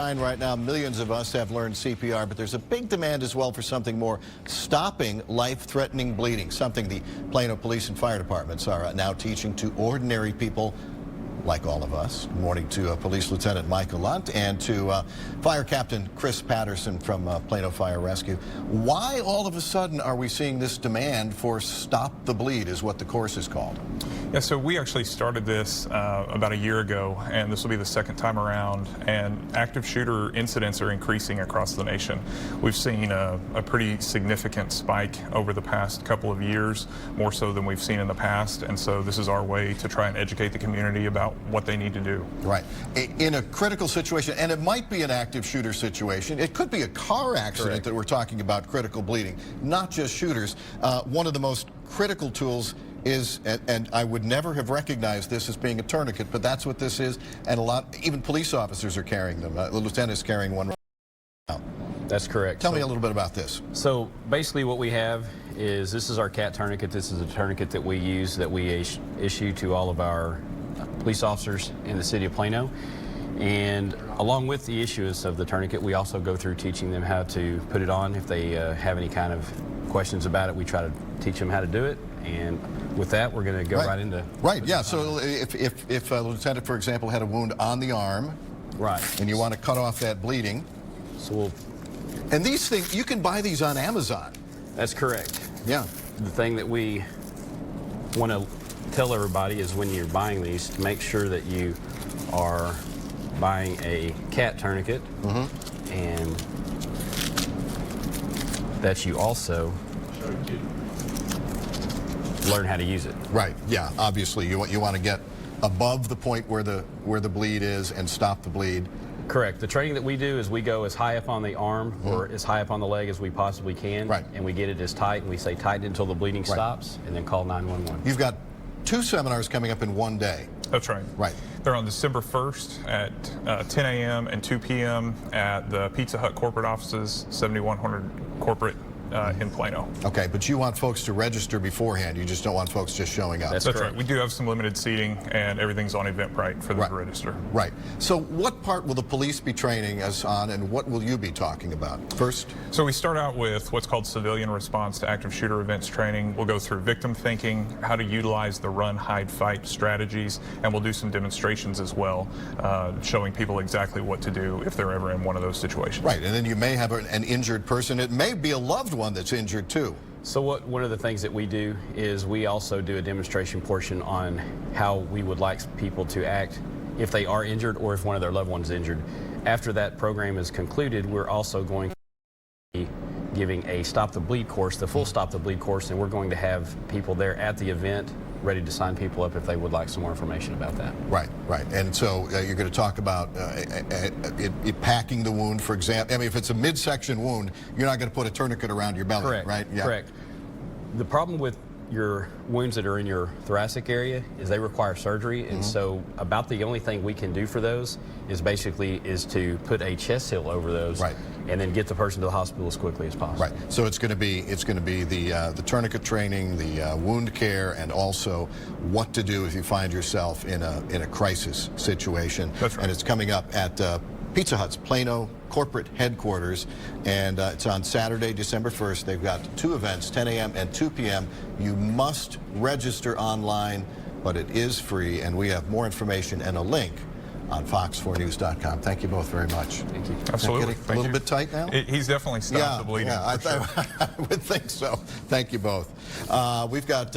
Right now, millions of us have learned CPR, but there's a big demand as well for something more, stopping life-threatening bleeding, something the Plano Police and Fire Departments are now teaching to ordinary people like all of us. Good morning to Police Lieutenant Michael Lunt and to Fire Captain Chris Patterson from Plano Fire-Rescue. Why all of a sudden are we seeing this demand for Stop the Bleed is what the course is called? Yeah, so we actually started this about a year ago, and this will be the second time around, and active shooter incidents are increasing across the nation. We've seen a pretty significant spike over the past couple of years, more so than we've seen in the past, and so this is our way to try and educate the community about what they need to do. Right. In a critical situation, and it might be an active shooter situation, it could be a car accident. Correct. That we're talking about critical bleeding, not just shooters. One of the most critical tools is, and I would never have recognized this as being a tourniquet, but that's what this is, and even police officers are carrying them. The lieutenant is carrying one right now. That's correct. Tell me a little bit about this. So basically what we have is, this is our CAT tourniquet. This is a tourniquet that we use, that we issue to all of our police officers in the city of Plano. And along with the issuance of the tourniquet, we also go through teaching them how to put it on. If they have any kind of questions about it, we try to teach them how to do it. And with that, we're going to go right into... Right, yeah. So if a lieutenant, for example, had a wound on the arm, right, and you want to cut off that bleeding, so we'll... And these things, you can buy these on Amazon. That's correct. Yeah. The thing that we want to tell everybody is, when you're buying these, to make sure that you are buying a CAT tourniquet, and that you also learn how to use it. Right. Yeah. Obviously, you want to get above the point where the bleed is and stop the bleed. Correct. The training that we do is we go as high up on the arm or as high up on the leg as we possibly can. Right. And we get it as tight, and we say tighten until the bleeding stops, and then call 911. You've got 2 seminars coming up in one day. That's right. Right. They're on December 1st at 10 a.m. and 2 p.m. at the Pizza Hut corporate offices, 7100 corporate in Plano. Okay, but you want folks to register beforehand. You just don't want folks just showing up. That's right. We do have some limited seating, and everything's on Eventbrite for them to register. Right. So what part will the police be training us on, and what will you be talking about first? So we start out with what's called civilian response to active shooter events training. We'll go through victim thinking, how to utilize the run, hide, fight strategies, and we'll do some demonstrations as well, showing people exactly what to do if they're ever in one of those situations. Right, and then you may have an injured person. It may be a loved one that's injured too. So one of the things that we do is we also do a demonstration portion on how we would like people to act if they are injured or if one of their loved ones is injured. After that program is concluded, we're also going to be giving a Stop the Bleed course, the full Stop the Bleed course, and we're going to have people there at the event ready to sign people up if they would like some more information about that. Right, right. And so you're going to talk about packing the wound, for example. I mean, if it's a midsection wound, you're not going to put a tourniquet around your belly, correct, right? Yeah. Correct. The problem with your wounds that are in your thoracic area is they require surgery, and so about the only thing we can do for those is basically to put a chest seal over those, right, and then get the person to the hospital as quickly as possible. Right. So it's going to be the tourniquet training, the wound care, and also what to do if you find yourself in a crisis situation. That's right. And it's coming up at Pizza Hut's Plano corporate headquarters, and it's on Saturday, December 1st. They've got 2 events, 10 a.m. and 2 p.m. You must register online, but it is free, and we have more information and a link on fox4news.com. Thank you both very much. Thank you. Absolutely. A little bit tight now? He's definitely stopped the bleeding. Yeah, for sure. I would think so. Thank you both. We've got